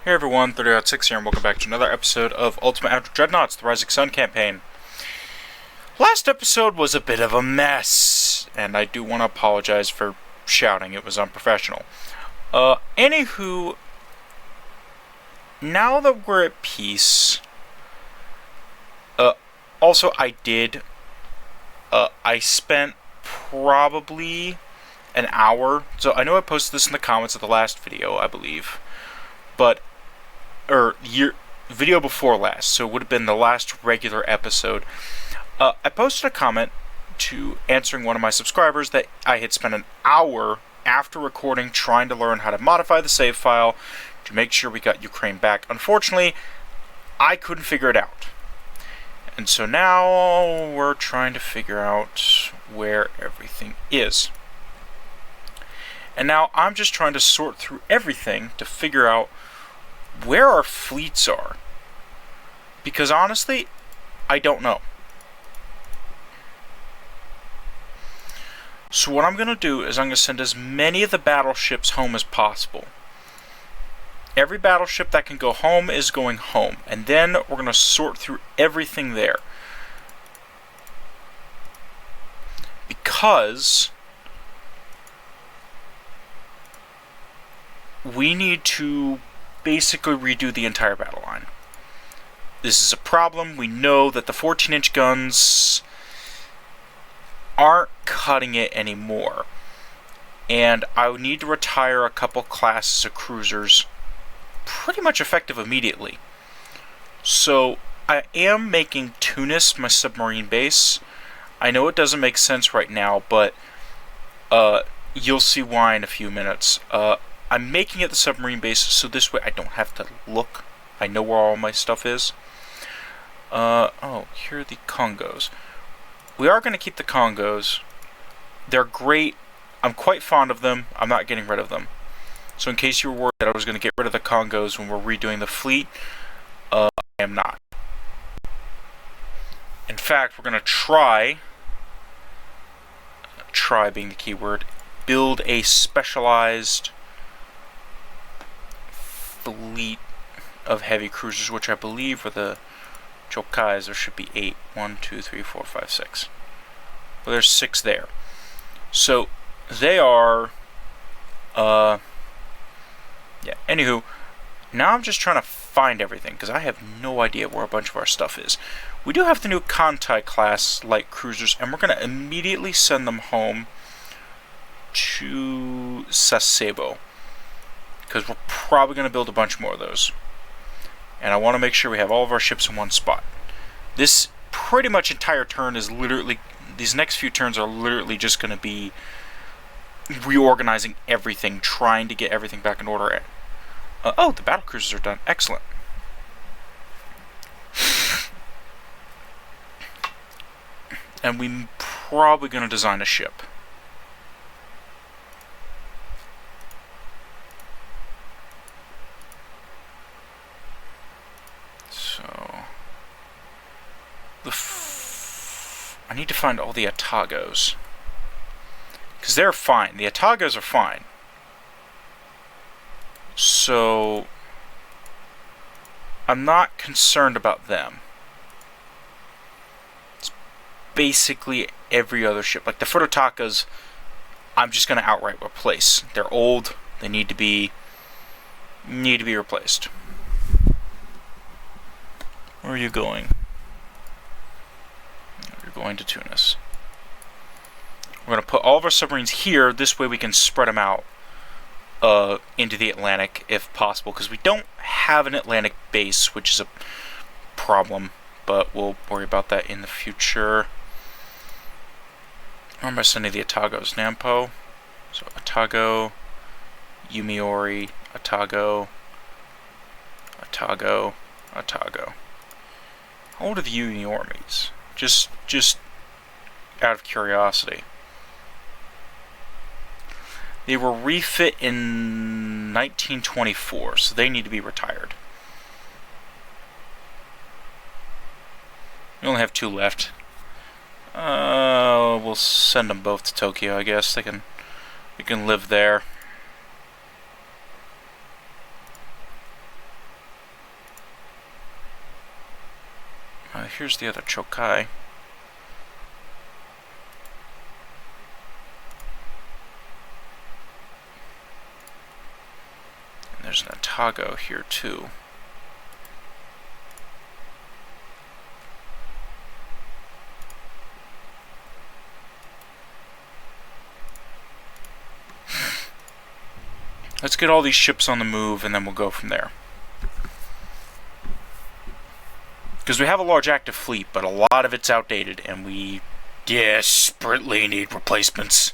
Hey everyone, 30.6 here, and welcome back to another episode of Ultimate Admiral Dreadnoughts, the Rising Sun campaign. Last episode was a bit of a mess, and I do want to apologize for shouting, it was unprofessional. Anywho, now that we're at peace, also I spent probably an hour, so I know I posted this in the comments of the last video, I believe, but video before last, so it would have been the last regular episode. I posted a comment to answering one of my subscribers that I had spent an hour after recording trying to learn how to modify the save file to make sure we got Ukraine back. Unfortunately, I couldn't figure it out. And so now we're trying to figure out where everything is. And now I'm just trying to sort through everything to figure out where our fleets are. Because honestly, I don't know. So what I'm going to do is I'm going to send as many of the battleships home as possible. Every battleship that can go home is going home. And then we're going to sort through everything there. Because we need to basically redo the entire battle line. This is a problem. We know that the 14-inch guns aren't cutting it anymore. And I would need to retire a couple classes of cruisers pretty much effective immediately. So I am making Tunis my submarine base. I know it doesn't make sense right now, but you'll see why in a few minutes. I'm making it the submarine base so this way I don't have to look. I know where all my stuff is. Oh, here are the Congos. We are going to keep the Congos. They're great. I'm quite fond of them. I'm not getting rid of them. So in case you were worried that I was going to get rid of the Congos when we're redoing the fleet, I am not. In fact, we're going to try being the key word, build a specialized fleet of heavy cruisers, which I believe are the Chokais. There should be 8. 1, 2, 3, 4, 5, 6. Well, there's 6 there. So they are yeah, anywho, now I'm just trying to find everything because I have no idea where a bunch of our stuff is. We do have the new Kantai class light cruisers, and we're going to immediately send them home to Sasebo, because we're probably going to build a bunch more of those. And I want to make sure we have all of our ships in one spot. This pretty much entire turn is literally, these next few turns are literally just going to be reorganizing everything, trying to get everything back in order. Oh, the battle cruisers are done. Excellent. And we're probably going to design a ship. I need to find all the Atagos. Because they're fine. The Atagos are fine. So I'm not concerned about them. It's basically every other ship. Like the Futotakas, I'm just going to outright replace. They're old. They need to be replaced. Where are you going? Going to Tunis. We're going to put all of our submarines here. This way we can spread them out into the Atlantic if possible, because we don't have an Atlantic base, which is a problem, but we'll worry about that in the future. Where am I sending the Atagos? Nampo. So Atago, Yumiori, Atago, Atago, Atago. How old are the Yumioris? Just out of curiosity. They were refit in 1924, so they need to be retired. We only have 2 left. We'll send them both to Tokyo, I guess. They can live there. Here's the other Chokai. And there's an Otago here too. Let's get all these ships on the move, and then we'll go from there. Because we have a large active fleet, but a lot of it's outdated, and we desperately need replacements.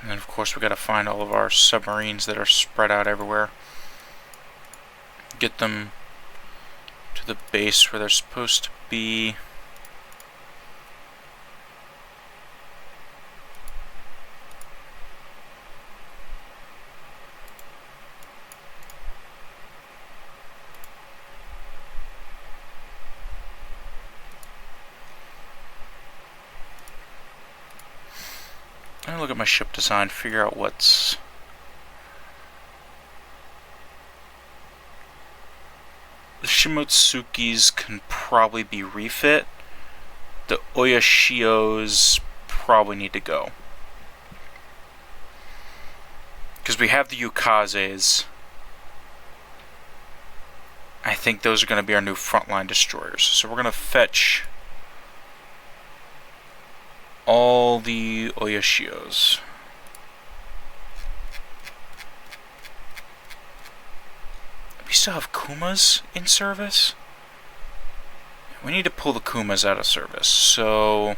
And then, of course, we got to find all of our submarines that are spread out everywhere. Get them to the base where they're supposed to be. I'm gonna look at my ship design, figure out what's... The Shimotsukis can probably be refit. The Oyashios probably need to go. Because we have the Yukazes. I think those are going to be our new frontline destroyers. So we're going to fetch all the Oyashios. We still have Kumas in service? We need to pull the Kumas out of service, so...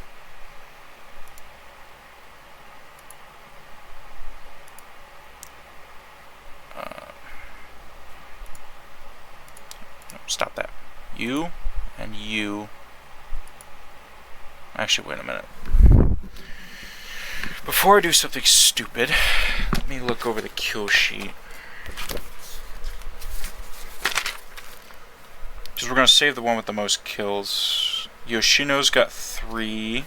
stop that. You and you... Actually, wait a minute. Before I do something stupid, let me look over the kill sheet. Because we're going to save the one with the most kills. Yoshino's got 3.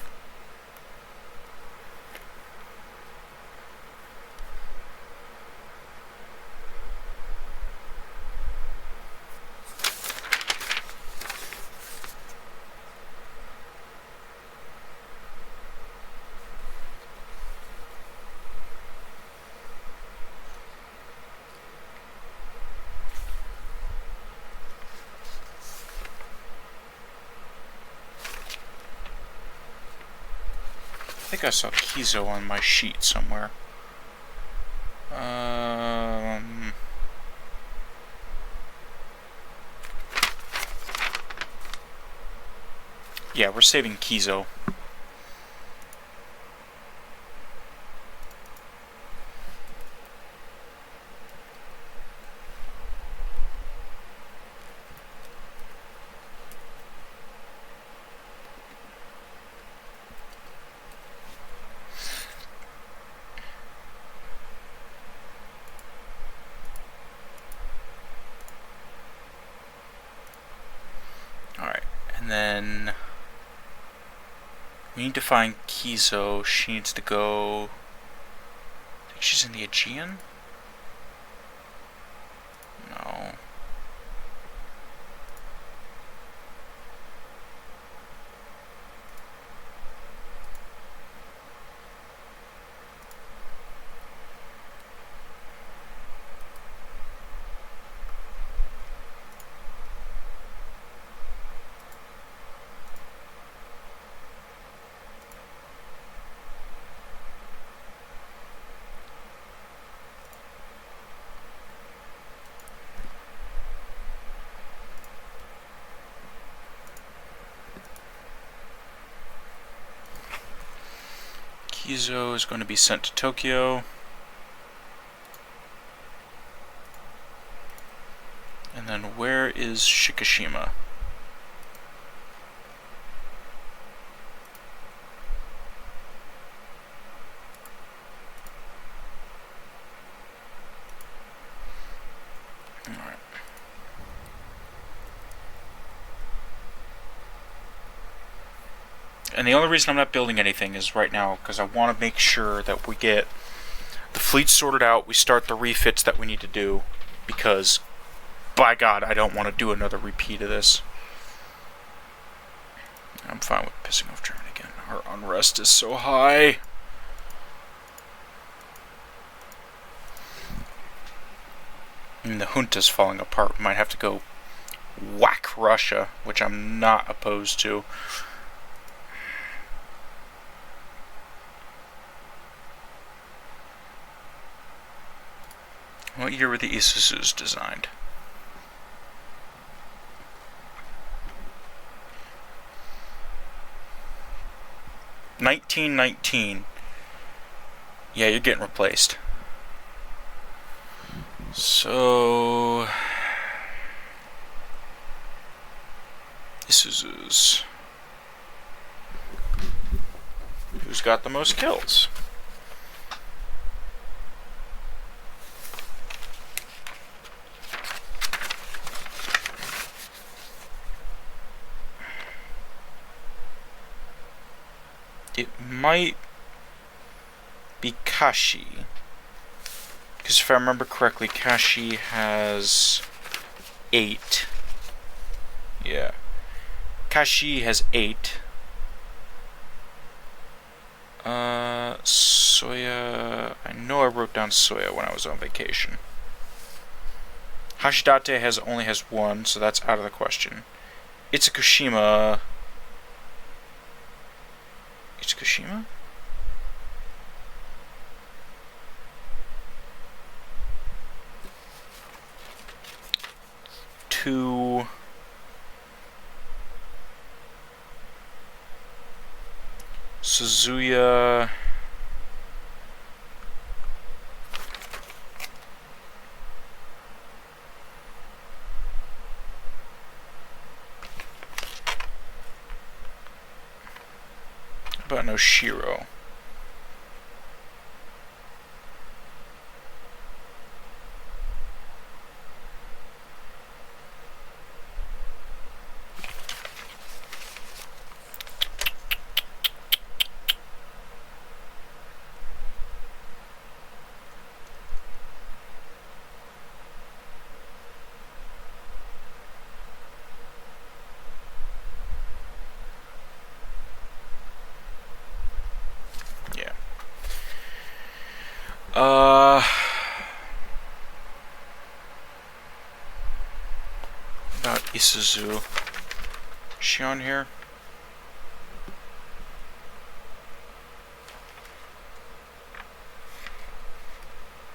I think I saw Kizo on my sheet somewhere. Yeah, we're saving Kizo. And then we need to find Kizo. She needs to go... I think she's in the Aegean? No. Kizo is going to be sent to Tokyo. And then where is Shikishima? And the only reason I'm not building anything is right now because I want to make sure that we get the fleet sorted out, we start the refits that we need to do, because, by God, I don't want to do another repeat of this. I'm fine with pissing off Germany again. Our unrest is so high. And the junta's falling apart. We might have to go whack Russia, which I'm not opposed to. What year were the Isuzus designed? $1919. Yeah, you're getting replaced. So Isuzus. Who's got the most kills? It might be Kashi. Because if I remember correctly, Kashi has 8. Yeah. Kashi has 8. Soya... I know I wrote down Soya when I was on vacation. Hashidate only has 1, so that's out of the question. Itsukushima... Itsukushima? To Suzuya. But no Shiro. About Isuzu. Is she on here?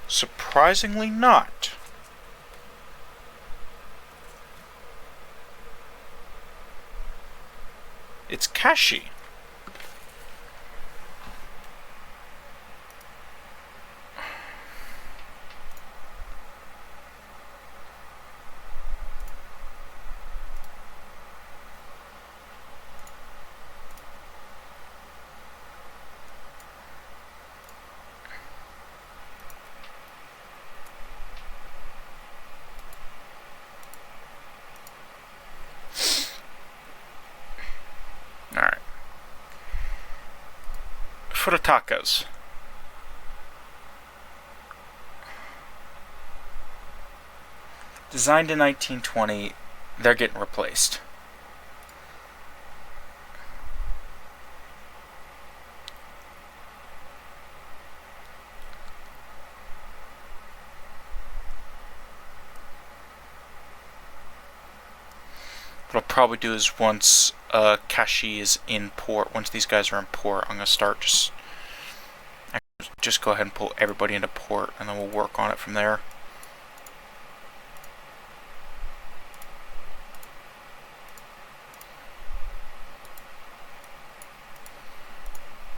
Surprisingly not. It's Kashi. Alright. Furutakas. Designed in 1920, they're getting replaced. What I'll probably do is once Kashi is in port, once these guys are in port, I'm going to start just go ahead and pull everybody into port, and then we'll work on it from there.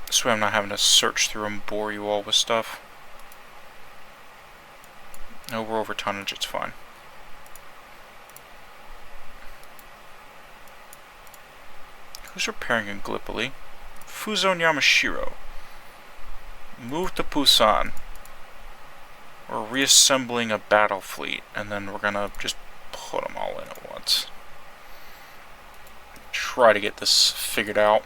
This way I'm not having to search through and bore you all with stuff. No, we're over tonnage, it's fine. Who's repairing in Gallipoli? Fuzo and Yamashiro. Move to Busan. We're reassembling a battle fleet, and then we're gonna just put them all in at once. Try to get this figured out.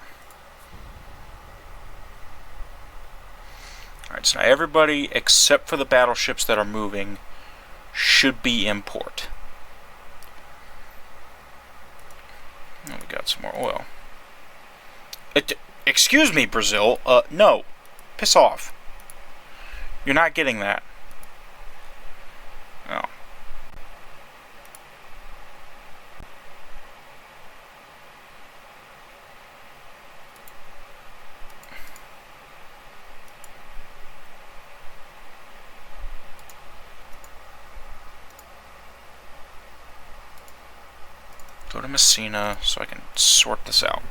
Alright, so now everybody except for the battleships that are moving should be in port. Oh, we got some more oil. Excuse me, Brazil. No. Piss off. You're not getting that. No. Go to Messina so I can sort this out.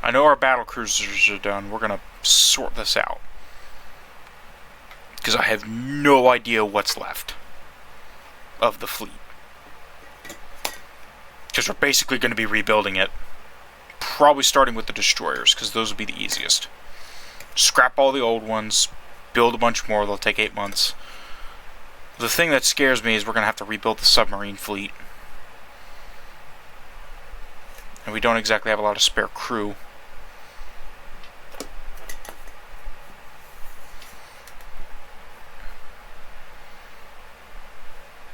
I know our battle cruisers are done. We're going to sort this out. Because I have no idea what's left of the fleet. Because we're basically going to be rebuilding it. Probably starting with the destroyers, because those will be the easiest. Scrap all the old ones, build a bunch more. They'll take 8 months. The thing that scares me is we're going to have to rebuild the submarine fleet. And we don't exactly have a lot of spare crew.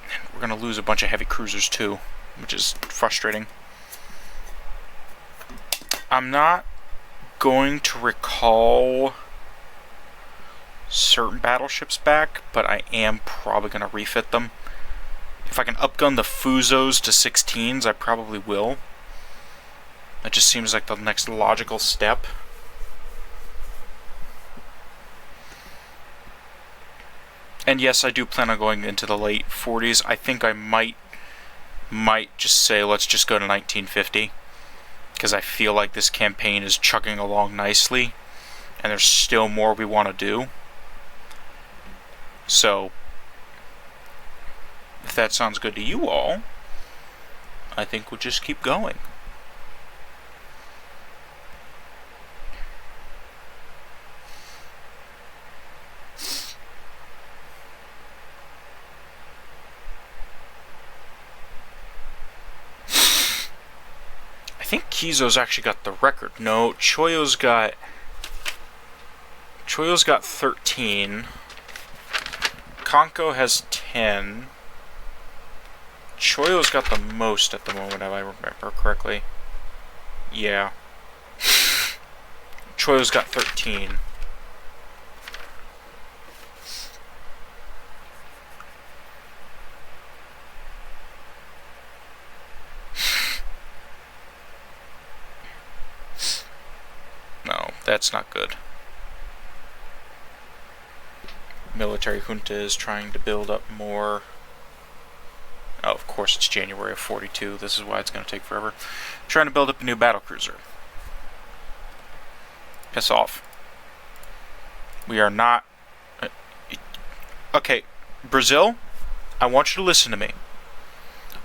And we're going to lose a bunch of heavy cruisers too, which is frustrating. I'm not going to recall certain battleships back, but I am probably going to refit them. If I can upgun the Fuzos to 16s, I probably will. That just seems like the next logical step. And yes, I do plan on going into the late 40s. I think I might just say let's just go to 1950. Because I feel like this campaign is chugging along nicely. And there's still more we want to do. So, if that sounds good to you all, I think we'll just keep going. I think Kizo's actually got the record. No, Choyo's got 13. Konko has 10. Choyo's got the most at the moment, if I remember correctly. Yeah. Choyo's got 13. No, that's not good. Military junta is trying to build up more. Oh, of course, it's January of 42. This is why it's going to take forever. Trying to build up a new battlecruiser. Piss off. We are not... Okay, Brazil, I want you to listen to me.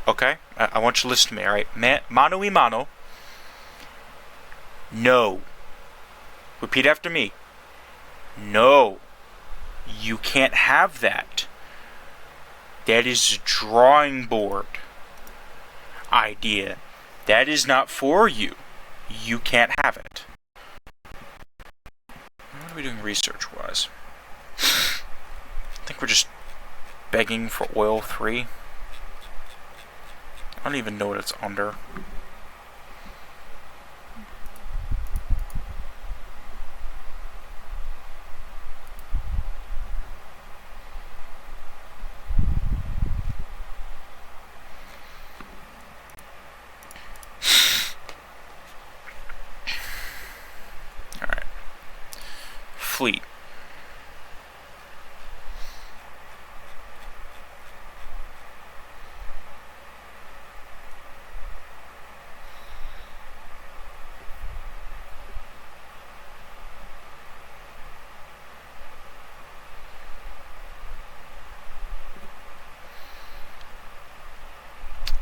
Okay? I want you to listen to me, alright? Mano y mano. No. Repeat after me. No. You can't have that. That is a drawing board idea. That is not for you. You can't have it. What are we doing research-wise? I think we're just begging for oil 3. I don't even know what it's under. Fleet.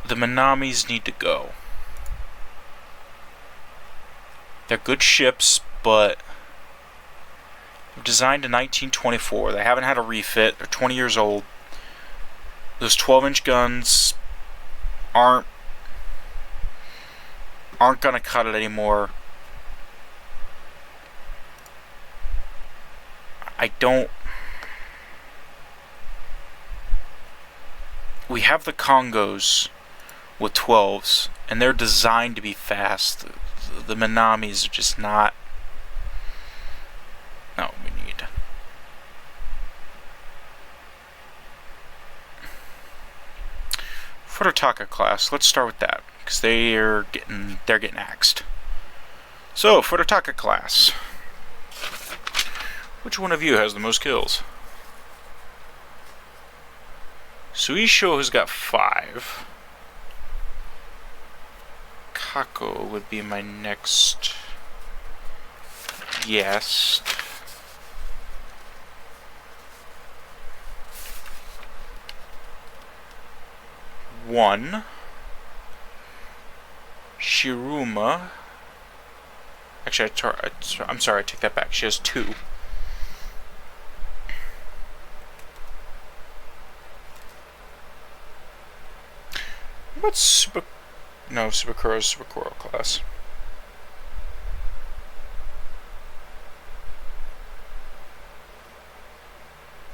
The Minamis need to go. They're good ships, but designed in 1924. They haven't had a refit. They're 20 years old. Those 12-inch guns aren't gonna cut it anymore. I don't... We have the Congos with 12s, and they're designed to be fast. The Minamis are just not... No, we need... Furutaka class, let's start with that, because they're getting axed. So, Furutaka class. Which one of you has the most kills? Suisho has got 5. Kako would be my next guest. One. Shiruma. Actually, I'm sorry, I take that back. She has 2. What's Super... No, Superkuro's Superkuro class.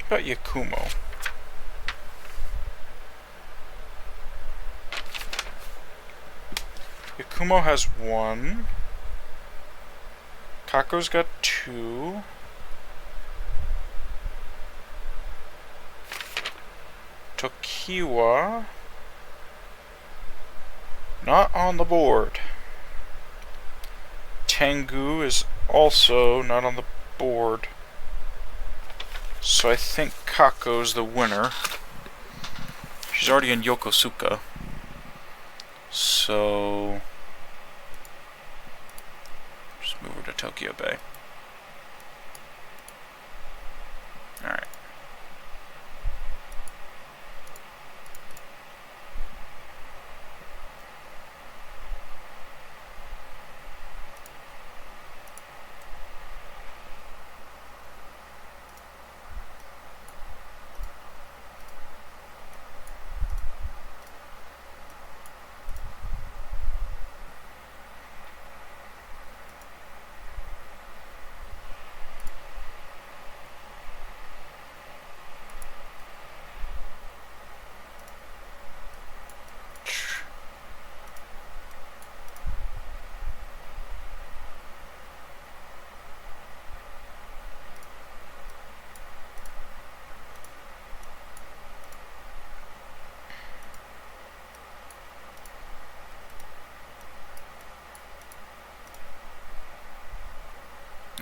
What about Yakumo? Yakumo has 1. Kako's got 2. Tokiwa... not on the board. Tengu is also not on the board. So I think Kako's the winner. She's already in Yokosuka. So... just move her to Tokyo Bay. Alright.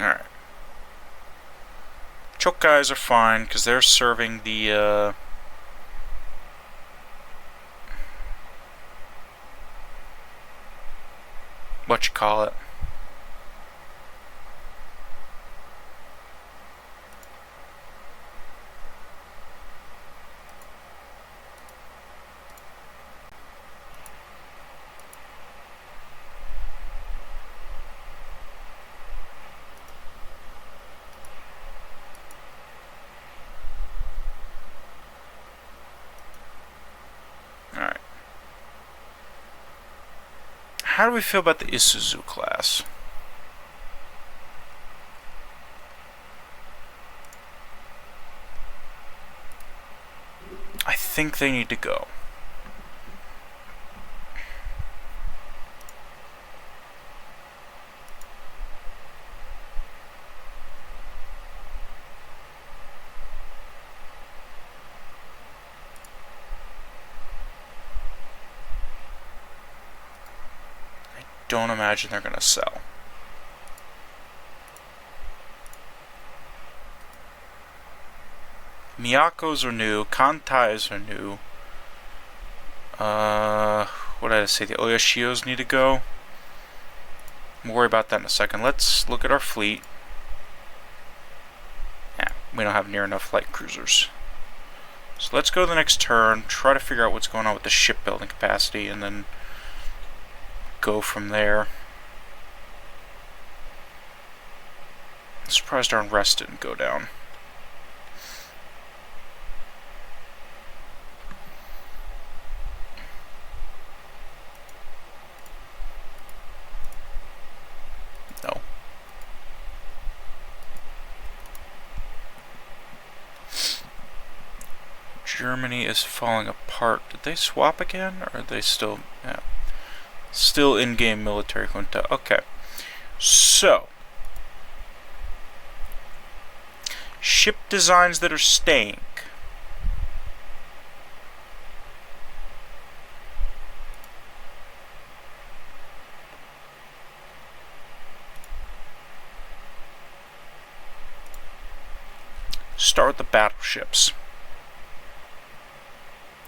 Alright. Choke guys are fine, because they're serving the, what you call it? Alright. How do we feel about the Isuzu class? I think they need to go. Don't imagine they're gonna sell. Miyako's are new, Kantai's are new. What did I say? The Oyashios need to go. We'll worry about that in a second. Let's look at our fleet. Yeah, we don't have near enough light cruisers. So let's go to the next turn, try to figure out what's going on with the shipbuilding capacity, and then go from there. I'm surprised our unrest didn't go down. No. Germany is falling apart. Did they swap again? Or are they still... Yeah. Still in-game military junta. Okay. So. Ship designs that are staying. Start with the battleships.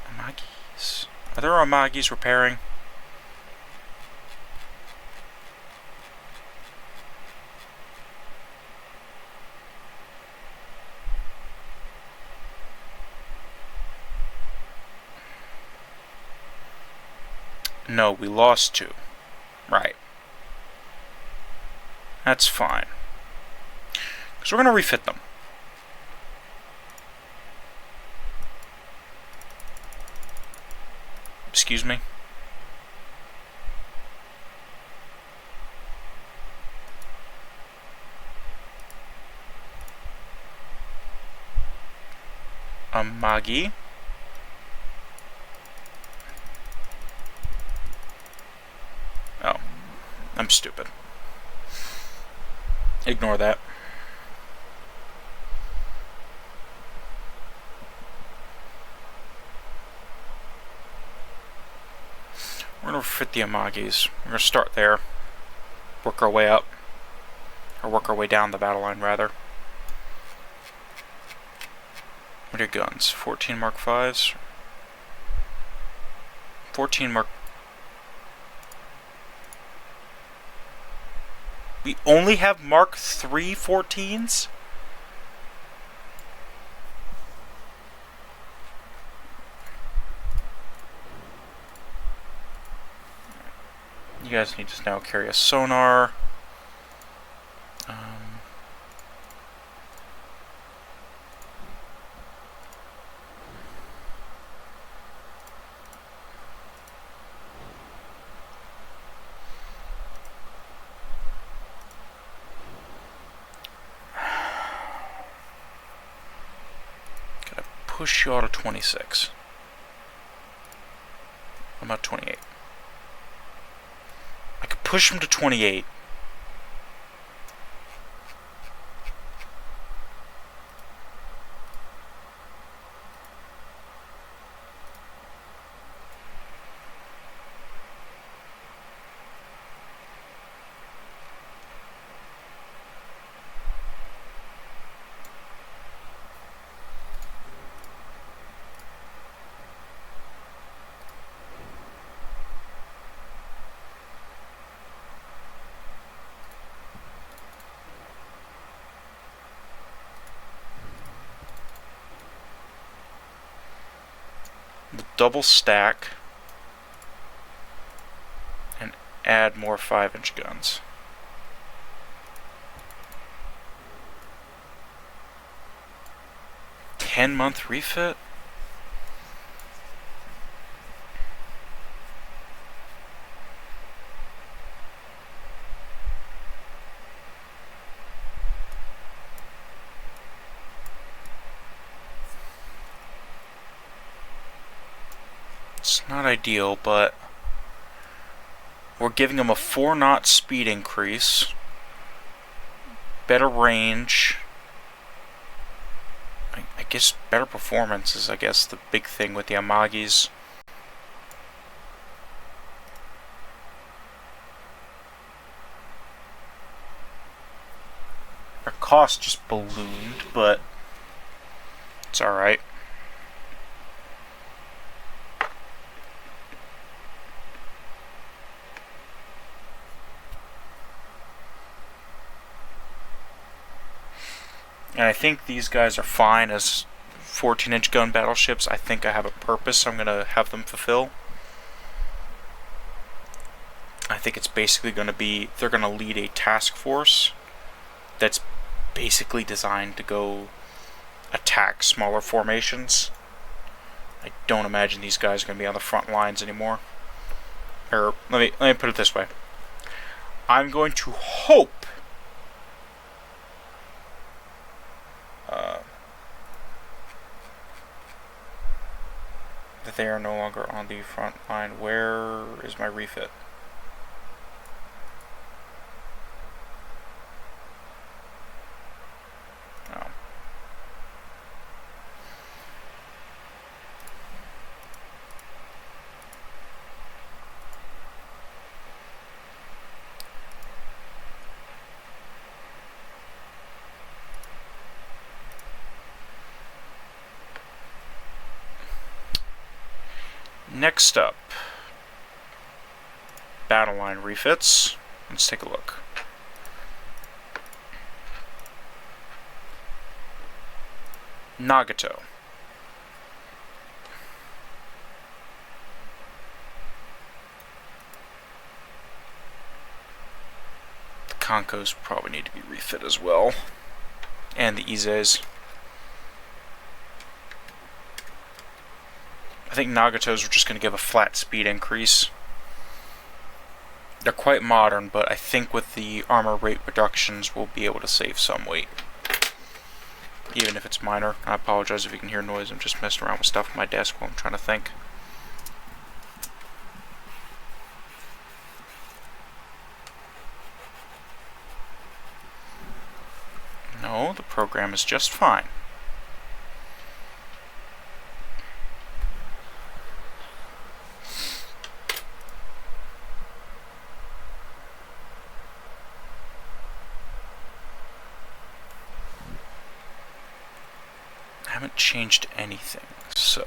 Amagis. Are there Amagis repairing? No, we lost 2. Right. That's fine. Because we're going to refit them. Excuse me. Amagi. Oh, I'm stupid. Ignore that. We're going to fit the Amagis. We're going to start there. Work our way up. Or work our way down the battle line, rather. What are your guns? 14 Mark 5s? 14 Mark... We only have Mark 3 14s? You guys need to now carry a sonar. Gotta push you out of 26. I'm at 28. I could push him to 28. Double stack and add more 5-inch guns. $10-month refit? It's not ideal, but we're giving them a 4-knot speed increase, better range. I guess better performance is, I guess, the big thing with the Amagis. Our cost just ballooned, but it's alright. And I think these guys are fine as 14-inch gun battleships. I think I have a purpose I'm going to have them fulfill. I think it's basically going to be, they're going to lead a task force that's basically designed to go attack smaller formations. I don't imagine these guys are going to be on the front lines anymore. Or, let me put it this way. I'm going to hope They are no longer on the front line. Where is my refit? Oh. Next up, battle line refits. Let's take a look. Nagato. The Konkos probably need to be refit as well. And the Izes. I think Nagato's are just going to give a flat speed increase. They're quite modern, but I think with the armor rate reductions, we'll be able to save some weight. Even if it's minor. I apologize if you can hear noise. I'm just messing around with stuff on my desk while I'm trying to think. No, the program is just fine. I haven't changed anything, so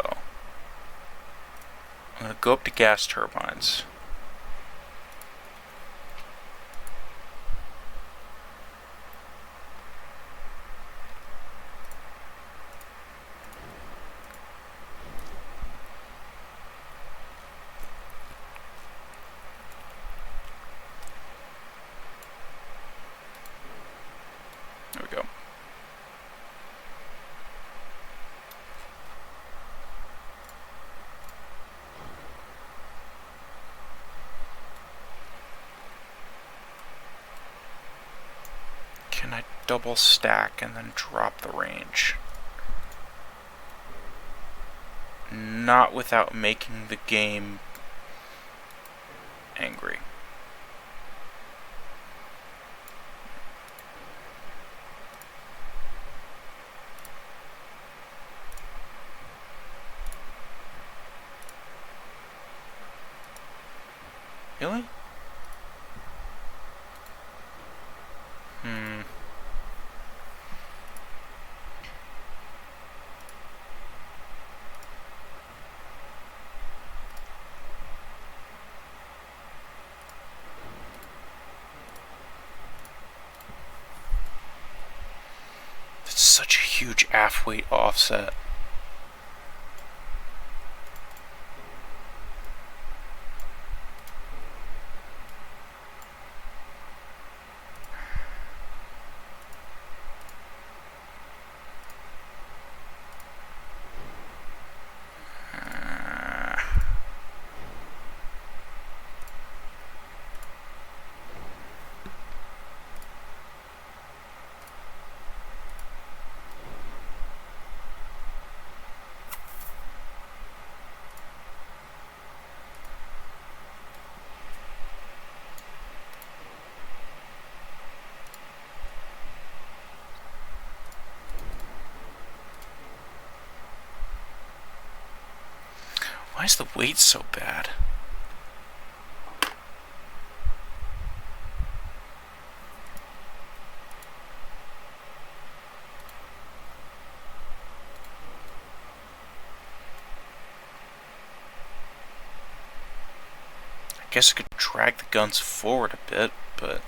I'm going to go up to gas turbines. There we go. Can I double stack and then drop the range? Not without making the game angry. Really? It's such a huge aft weight offset. Why is the weight so bad? I guess I could drag the guns forward a bit, but...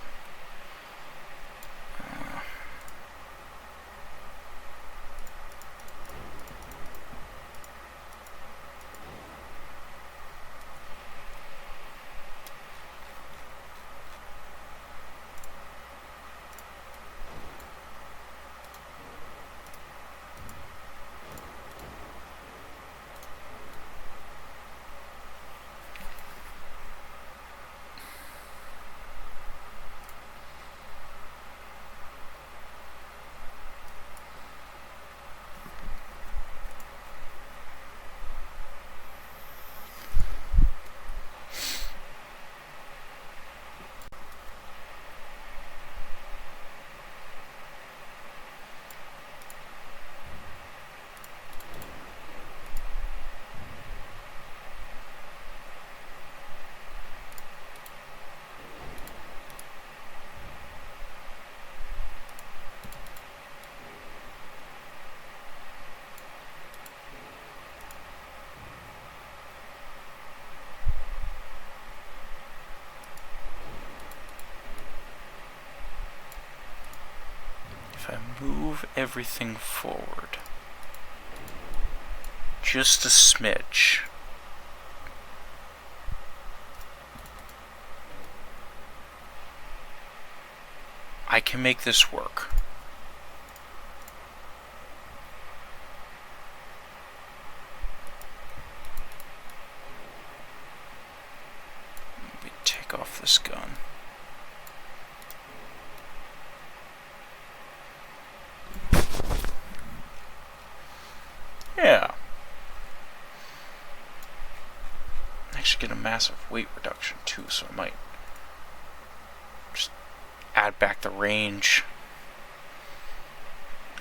move everything forward. Just a smidge. I can make this work. Let me take off this gun. Yeah. Actually get a massive weight reduction too, so I might just add back the range.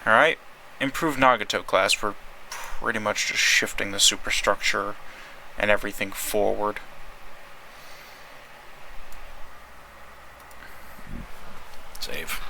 Alright, improved Nagato class. We're pretty much just shifting the superstructure and everything forward. Save.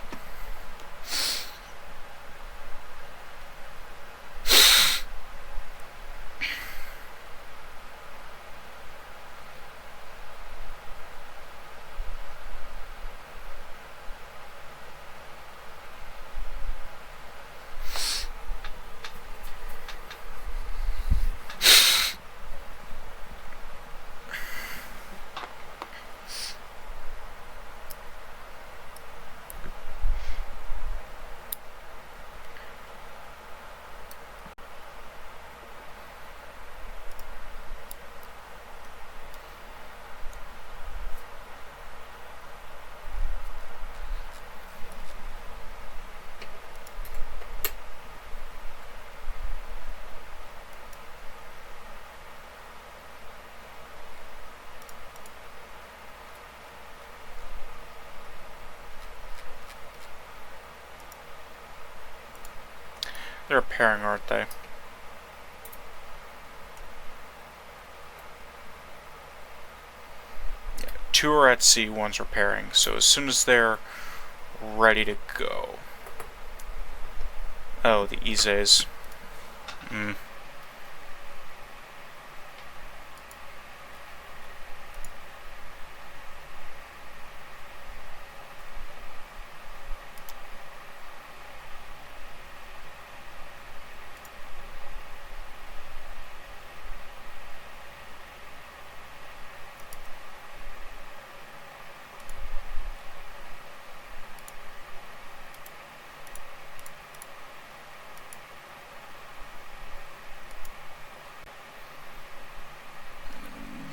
They're repairing, aren't they? Yeah, 2 are at sea, 1's repairing. So as soon as they're ready to go. Oh, the Izes.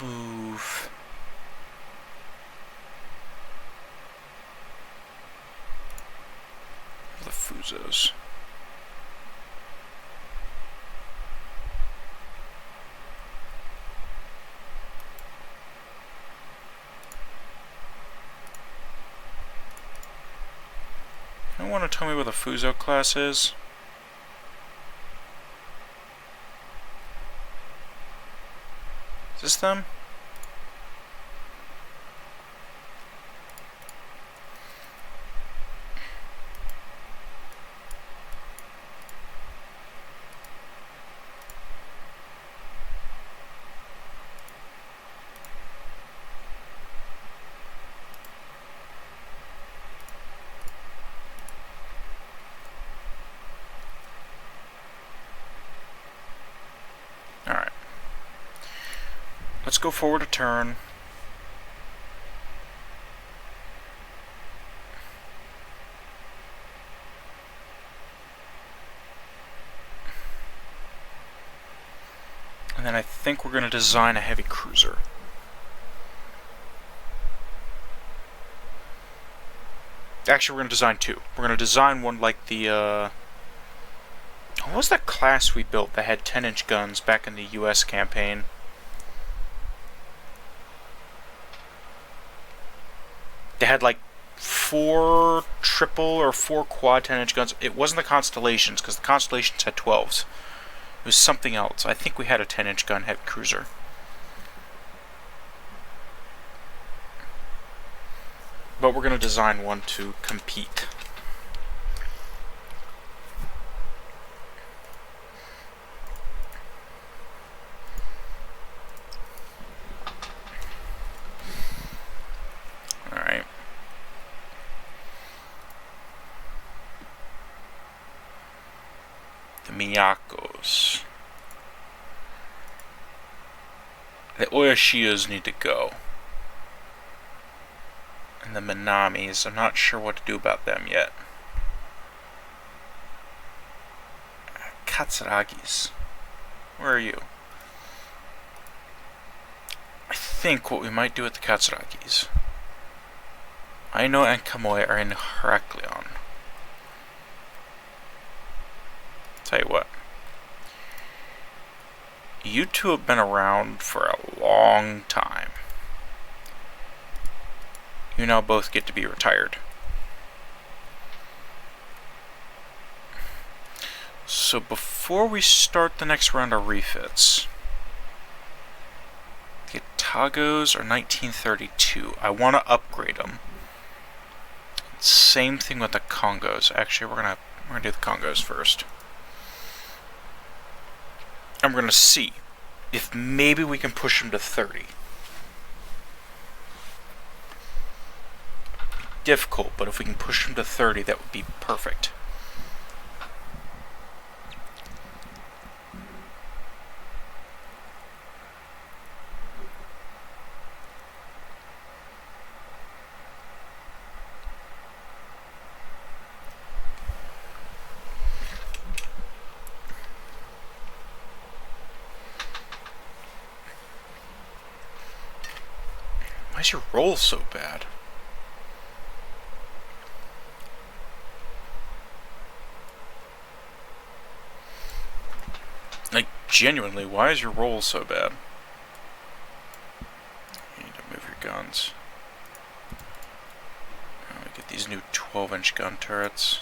Move. The Fuzos. You want to tell me where the Fuzo class is? Is this them? Alright. Let's go forward a turn. And then I think we're going to design a heavy cruiser. Actually, we're going to design 2. We're going to design one like the, what was that class we built that had 10-inch guns back in the US campaign? They had like 4 triple or 4 quad 10-inch guns. It wasn't the Constellations, because the Constellations had 12s. It was something else. I think we had a 10-inch gun heavy cruiser. But we're going to design one to compete. Alright. Miyakos. The Oyashiyas need to go. And the Minamis, I'm not sure what to do about them yet. Katsuragis. Where are you? I think what we might do with the Katsuragis. Aino and Kamoi are in Heraklion. Tell you what. You two have been around for a long time. You now both get to be retired. So before we start the next round of refits, the Atagos are 1932. I want to upgrade them. Same thing with the Congos. Actually, we're gonna do the Congos first. And we're gonna see if maybe we can push them to 30. Difficult, but if we can push them to 30, that would be perfect. Why is your roll so bad? Like, genuinely, why is your roll so bad? You need to move your guns. Get these new 12-inch gun turrets.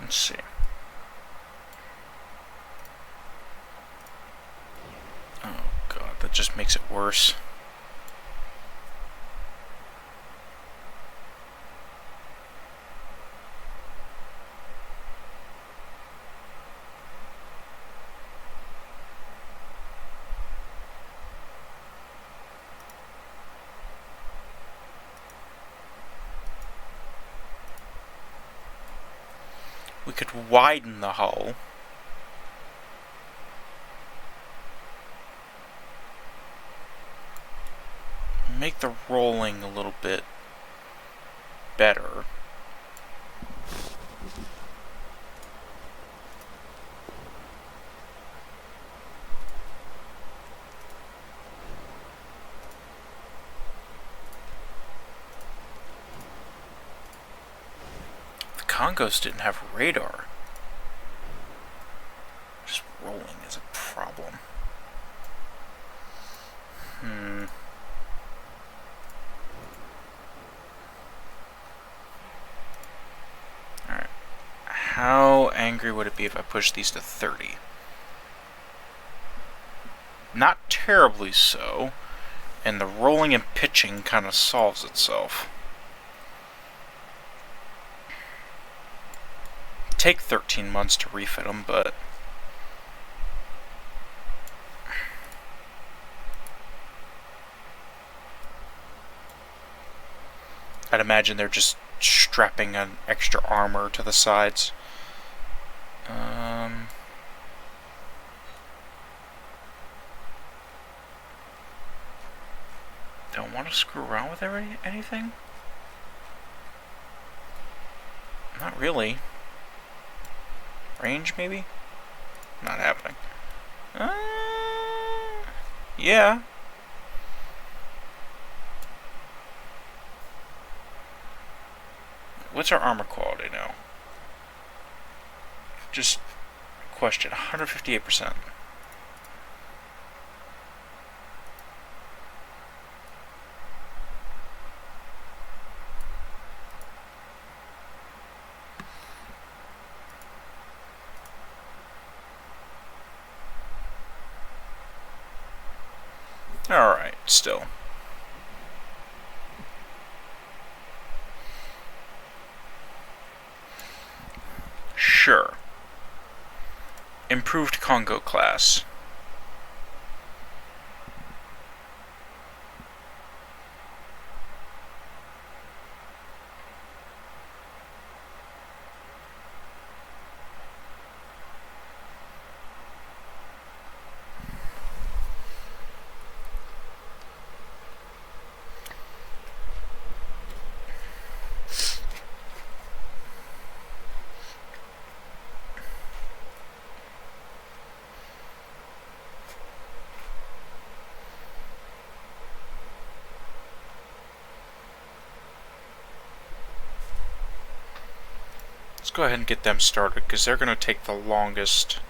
Let's see. Oh god, that just makes it worse. We could widen the hull. Make the rolling a little bit better. Congos didn't have radar. Just rolling is a problem. Alright. How angry would it be if I pushed these to 30? Not terribly so. And the rolling and pitching kind of solves itself. Take 13 months to refit them, but I'd imagine they're just strapping an extra armor to the sides. Don't want to screw around with anything? Not really. Range, maybe? Not happening. Yeah. What's our armor quality now? Just question. 158%. Alright, still. Sure. Improved Congo class. Let's go ahead and get them started, because they're going to take the longest.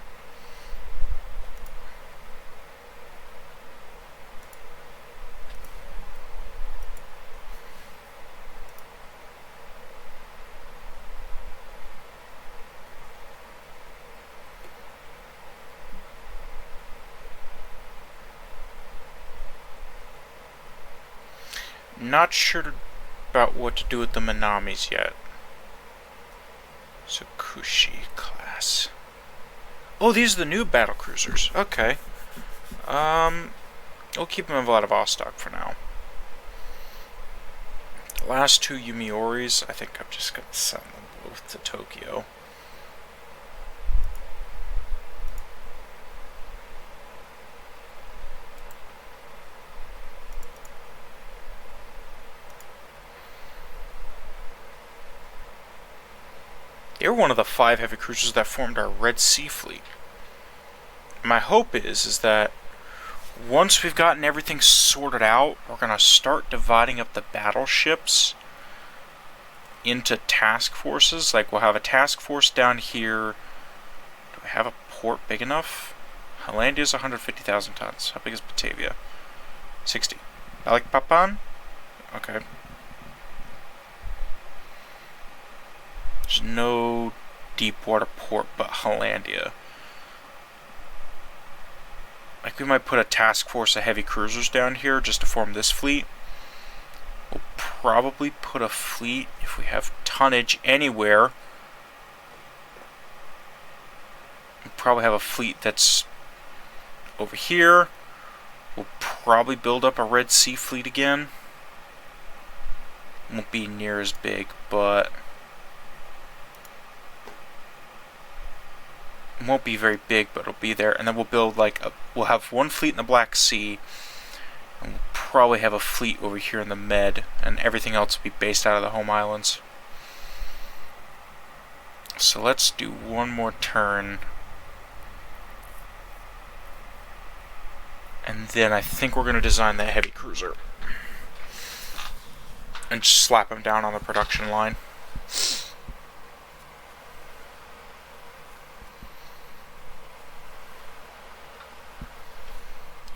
Not sure about what to do with the Minamis yet. Tsukushi class. Oh, these are the new battle cruisers. Okay. We'll keep them in Vladivostok for now. The last two Yumioris, I think I'm just going to send them both to Tokyo. They were one of the 5 heavy cruisers that formed our Red Sea fleet. My hope is that once we've gotten everything sorted out, we're going to start dividing up the battleships into task forces. Like, we'll have a task force down here. Do I have a port big enough? Hollandia is 150,000 tons. How big is Batavia? 60. Balikpapan? Okay. There's no deep water port but Hollandia. Like, we might put a task force of heavy cruisers down here just to form this fleet. We'll probably put a fleet, if we have tonnage anywhere, we'll probably have a fleet that's over here. We'll probably build up a Red Sea fleet again. Won't be near as big, but it won't be very big, but it'll be there. And then we'll build we'll have one fleet in the Black Sea, and we'll probably have a fleet over here in the Med, and everything else will be based out of the home islands. So let's do one more turn, and then I think we're going to design that heavy cruiser and just slap them down on the production line.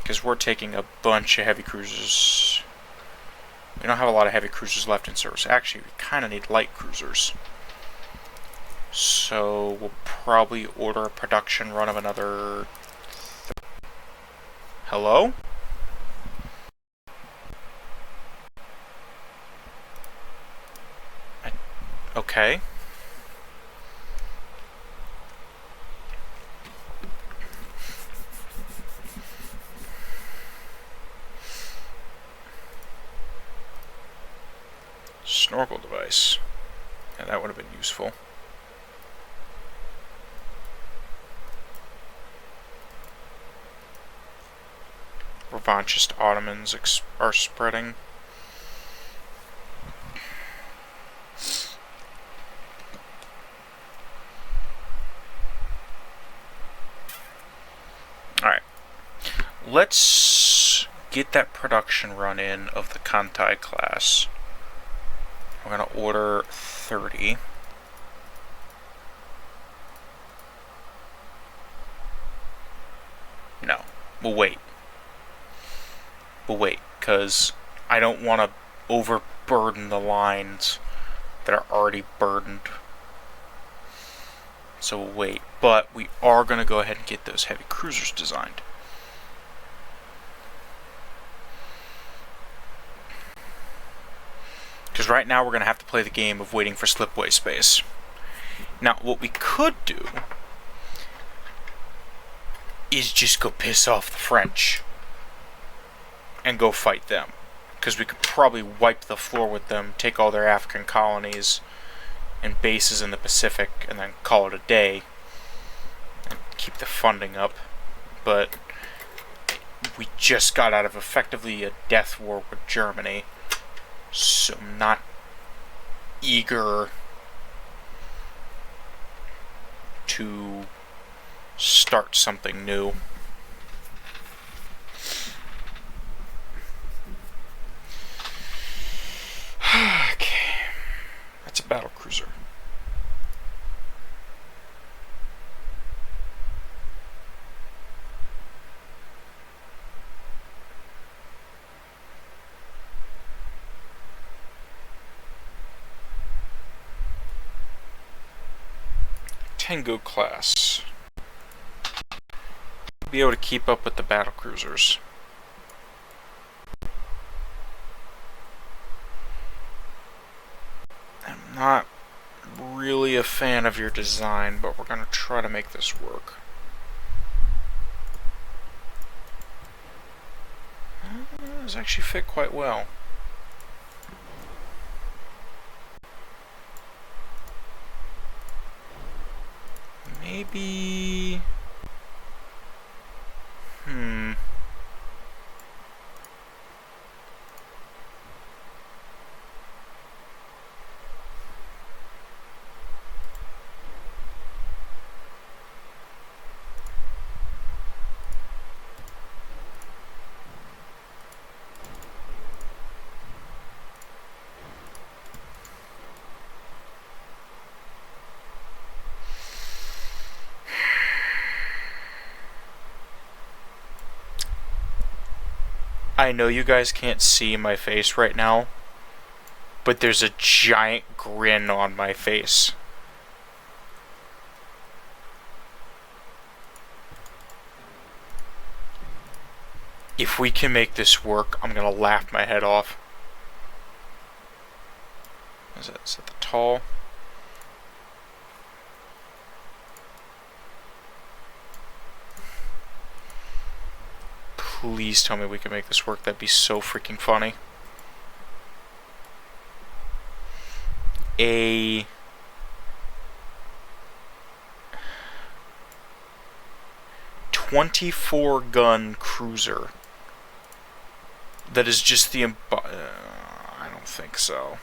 Because we're taking a bunch of heavy cruisers. We don't have a lot of heavy cruisers left in service. Actually, we kind of need light cruisers. So we'll probably order a production run of another... Hello? Okay. Snorkel device. Yeah, that would have been useful. Revanchist Ottomans are spreading. Alright. Let's get that production run in of the Kantai class. We're going to order 30. No, we'll wait. We'll wait, because I don't want to overburden the lines that are already burdened. So we'll wait. But we are going to go ahead and get those heavy cruisers designed. Because right now we're going to have to play the game of waiting for slipway space. Now, what we could do is just go piss off the French and go fight them. Because we could probably wipe the floor with them, take all their African colonies and bases in the Pacific, and then call it a day. And keep the funding up. But we just got out of effectively a death war with Germany. So I'm not eager to start something new. Okay. That's a battle cruiser. Tango class. Be able to keep up with the battle cruisers. I'm not really a fan of your design, but we're going to try to make this work. This actually fit quite well. Maybe... I know you guys can't see my face right now, but there's a giant grin on my face. If we can make this work, I'm gonna laugh my head off. Is that the tall? Please tell me we can make this work. That'd be so freaking funny. A 24-gun cruiser that is just the... I don't think so.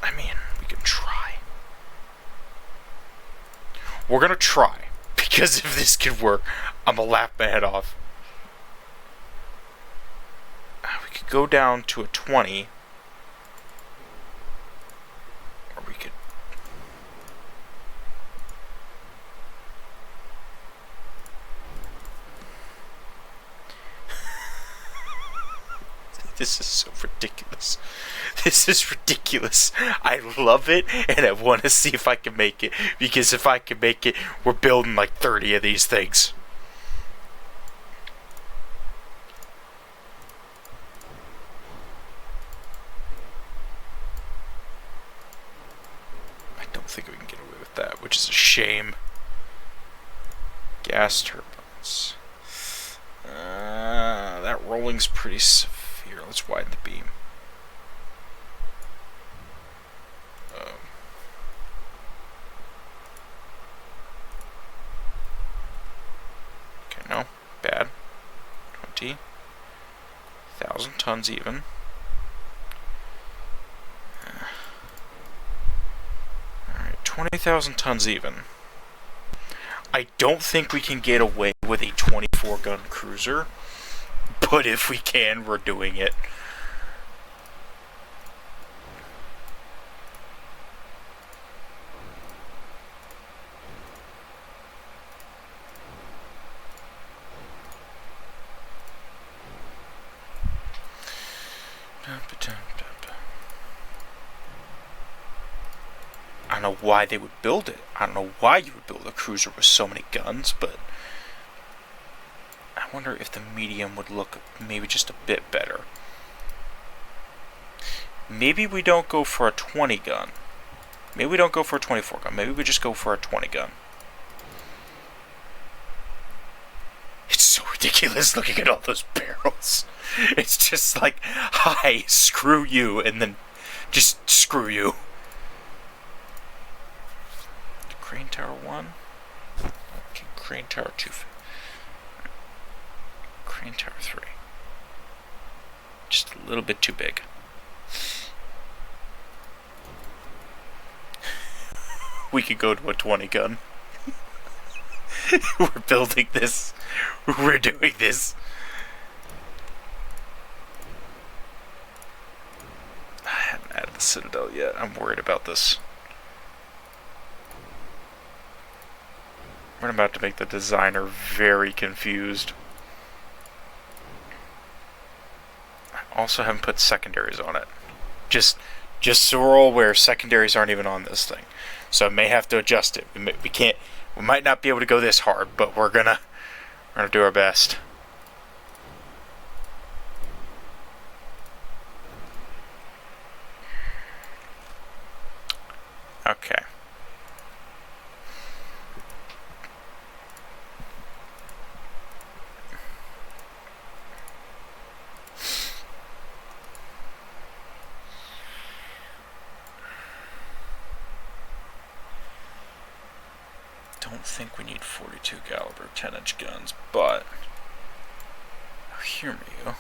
I mean, we can try. We're gonna try. Because if this could work, I'm gonna laugh my head off. We could go down to a 20. Or we could... This is so ridiculous. This is ridiculous. I love it, and I want to see if I can make it. Because if I can make it, we're building like 30 of these things. I don't think we can get away with that, which is a shame. Gas turbines. That rolling's pretty severe. Let's widen the beam. Okay, no. Bad. 20,000 tons even. Alright, 20,000 tons even. I don't think we can get away with a 24-gun cruiser. But if we can, we're doing it. I don't know why they would build it. I don't know why you would build a cruiser with so many guns, but I wonder if the medium would look maybe just a bit better. Maybe we don't go for a 20 gun. Maybe we don't go for a 24 gun. Maybe we just go for a 20 gun. It's so ridiculous looking at all those barrels. It's just like, hi, screw you, and then just screw you. Crane Tower 1. Okay, Crane Tower 2. Crane Tower 3. Just a little bit too big. We could go to a 20 gun. We're building this. We're doing this. I haven't added the Citadel yet. I'm worried about this. We're about to make the designer very confused. I also haven't put secondaries on it. Just so we're all aware, secondaries aren't even on this thing. So I may have to adjust it. We might not be able to go this hard, but we're gonna do our best. Okay. Don't think we need 42 caliber 10-inch guns, but hear me.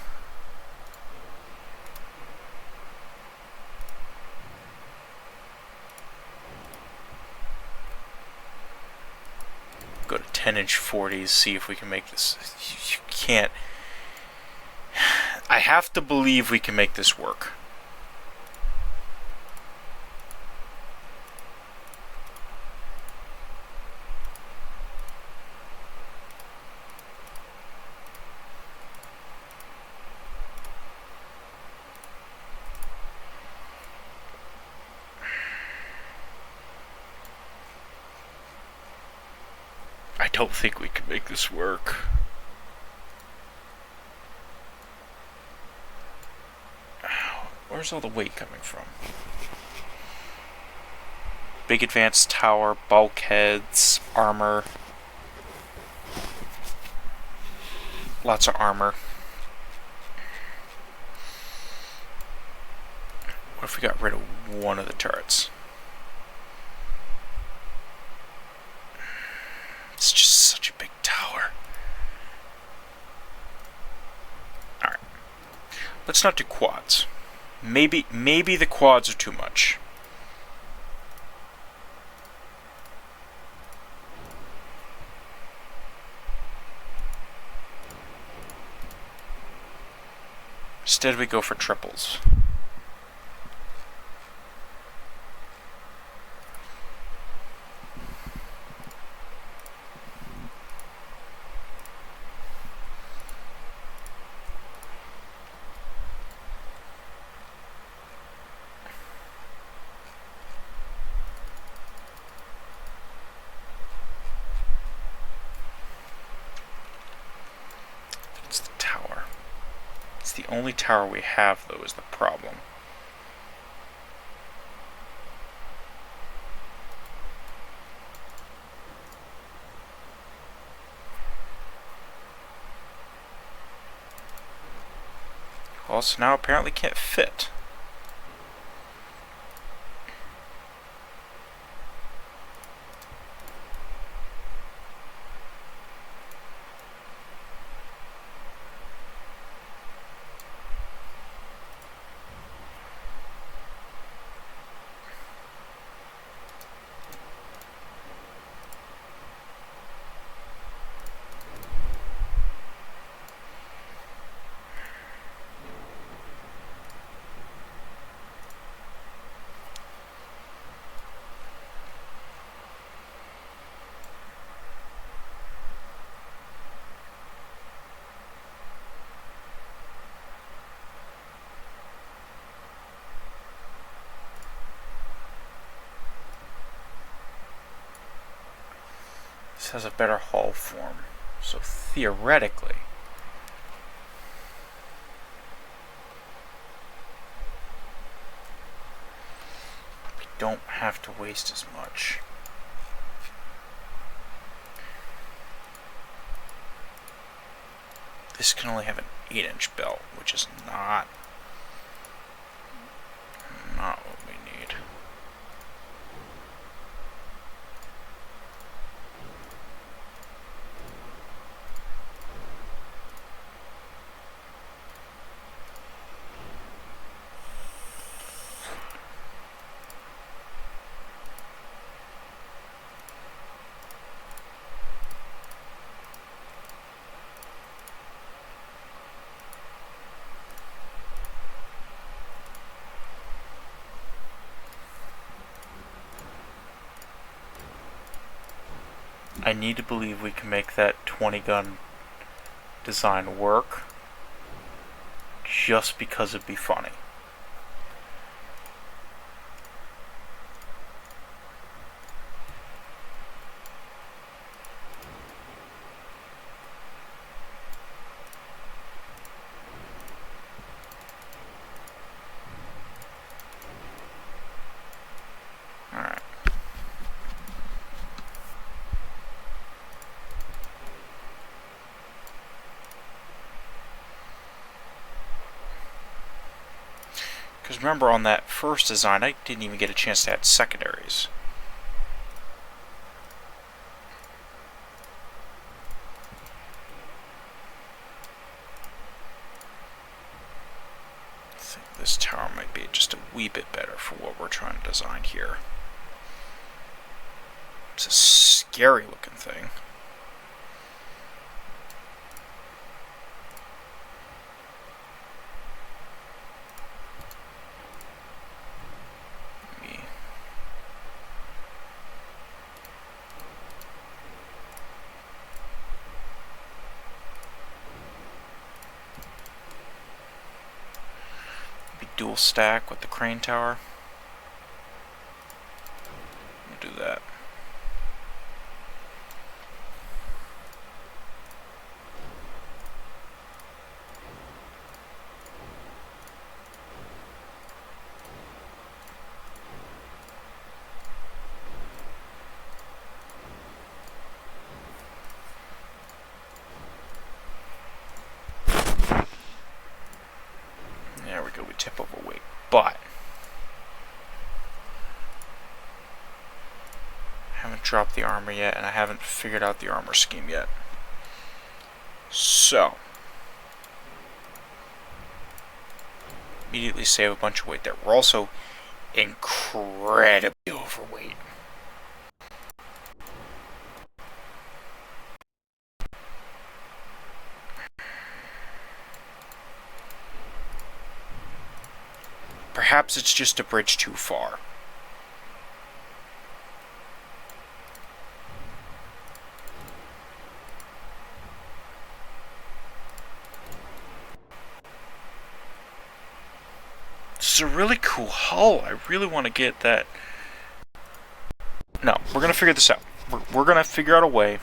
Go to 10-inch 40s, see if we can make this. You can't. I have to believe we can make this work. I don't think we can make this work. Where's all the weight coming from? Big advanced tower, bulkheads, armor. Lots of armor. What if we got rid of one of the turrets? It's just such a big tower. Alright. Let's not do quads. Maybe the quads are too much. Instead we go for triples. The only tower we have, though, is the problem. Well, so now apparently can't fit. This has a better hull form, so theoretically don't have to waste as much. This can only have an 8-inch belt, which is not what we need. I need to believe we can make that 20-gun design work just because it'd be funny. Alright. Because remember, on that first design, I didn't even get a chance to add secondaries. I think this tower might be just a wee bit better for what we're trying to design here. It's a scary looking thing. Dual stack with the crane tower. We'll do that. There we go, we tip overweight, but I haven't dropped the armor yet, and I haven't figured out the armor scheme yet. So, immediately save a bunch of weight there. We're also incredibly overweight. Perhaps it's just a bridge too far. It's a really cool hull. I really want to get that. No, we're going to figure this out. We're going to figure out a way.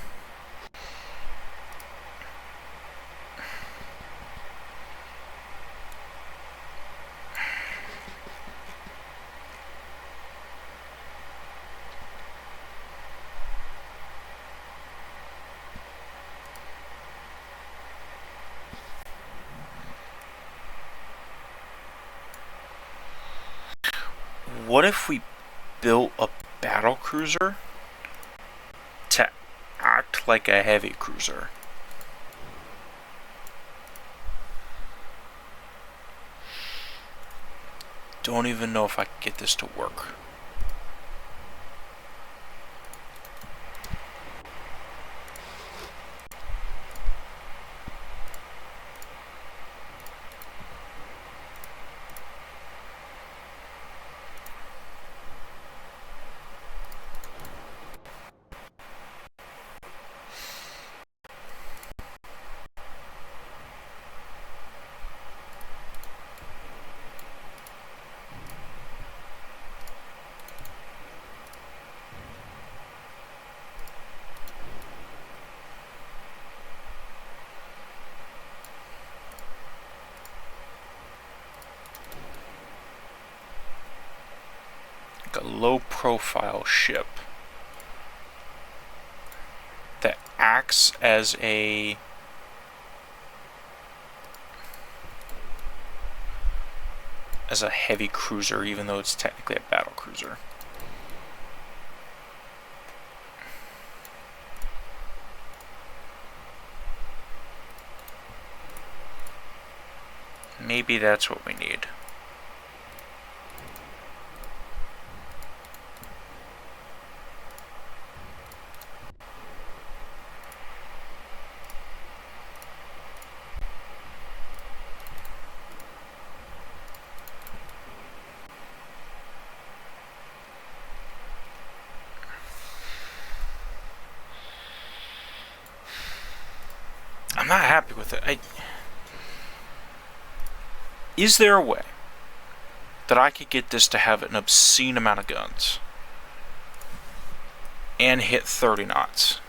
What if we built a battle cruiser to act like a heavy cruiser? Don't even know if I can get this to work. low-profile ship that acts as a heavy cruiser, even though it's technically a battle cruiser. Maybe that's what we need. I'm not happy with it. Is there a way that I could get this to have an obscene amount of guns and hit 30 knots?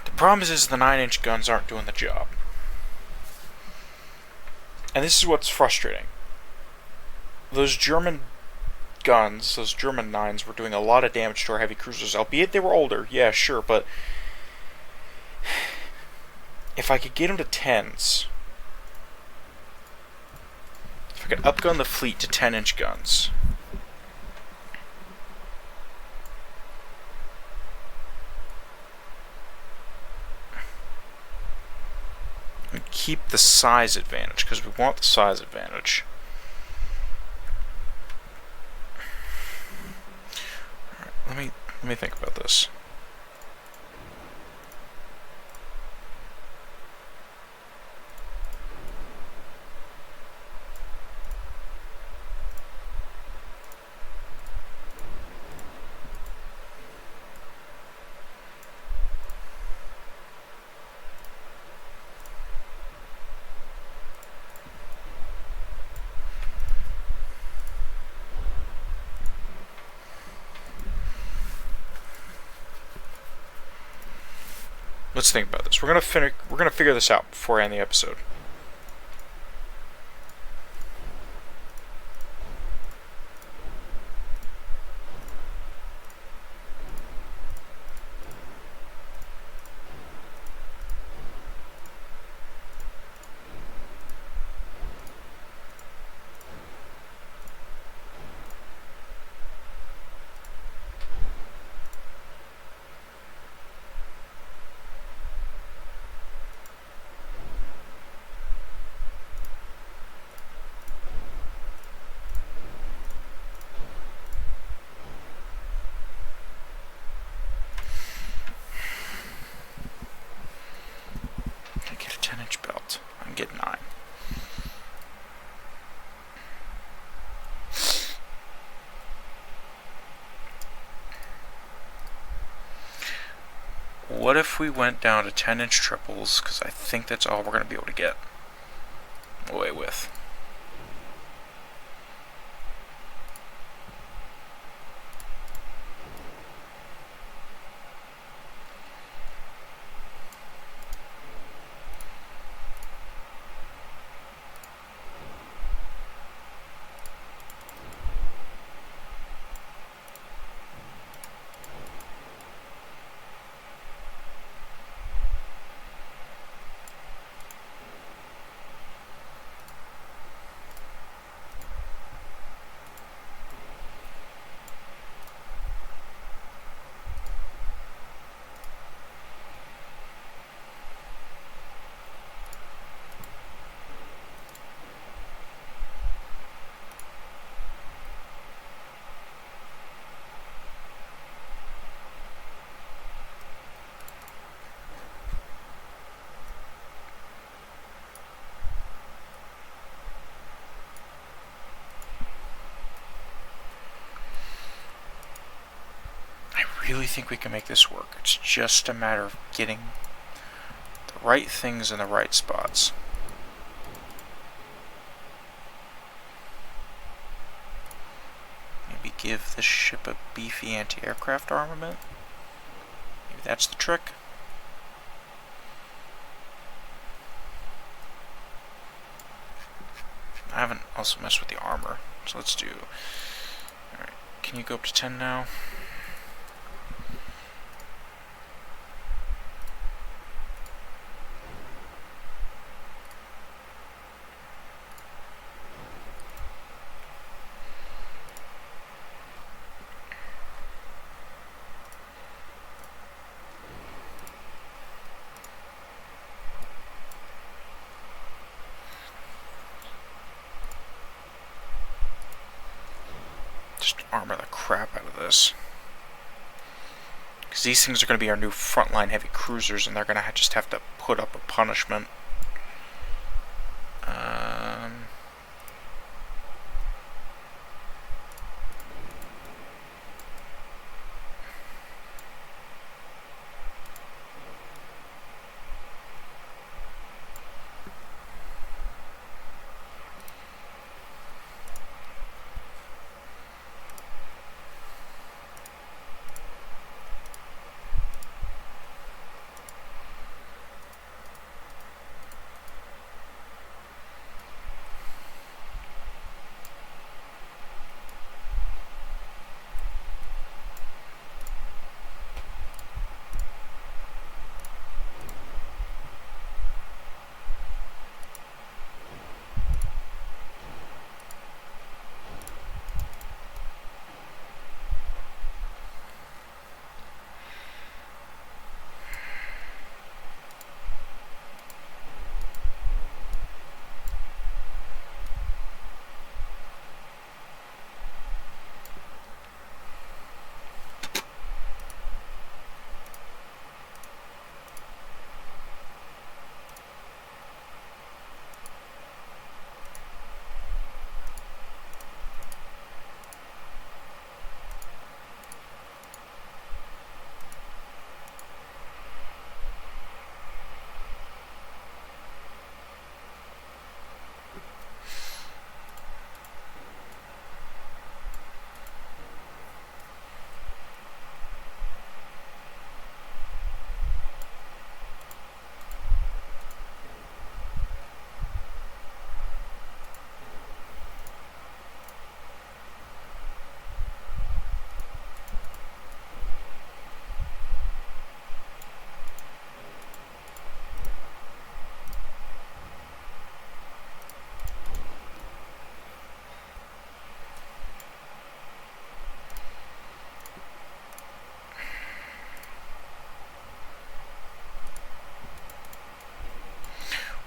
The problem is the 9-inch guns aren't doing the job. And this is what's frustrating. Those German guns, those German 9s, were doing a lot of damage to our heavy cruisers, albeit they were older, yeah, sure, but if I could get them to 10s, if I could upgun the fleet to 10-inch guns, and keep the size advantage, because we want the size advantage. Alright, let me think about this. Let's think about this. We're gonna figure this out before I end the episode. Get 9. What if we went down to 10-inch triples, because I think that's all we're going to be able to get away with. really think we can make this work. It's just a matter of getting the right things in the right spots. Maybe give this ship a beefy anti-aircraft armament. Maybe that's the trick. I haven't also messed with the armor, so let's do... Alright, can you go up to 10 now? Armor the crap out of this. Because these things are going to be our new frontline heavy cruisers, and they're going to just have to put up a punishment.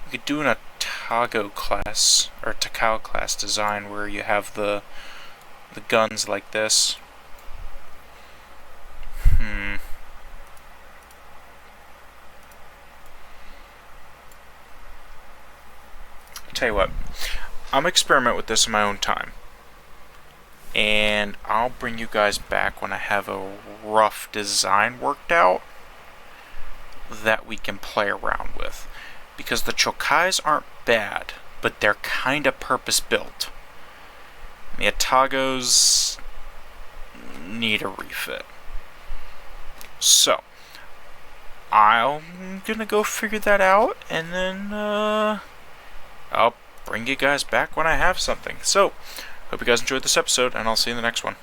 We could do an Otago class, or Takao class design where you have the guns like this. Tell you what, I'm gonna experiment with this in my own time, and I'll bring you guys back when I have a rough design worked out that we can play around with. Because the Chokais aren't bad, but they're kind of purpose-built. The Otagos need a refit. So, I'm gonna go figure that out, and then I'll bring you guys back when I have something. So, hope you guys enjoyed this episode, and I'll see you in the next one.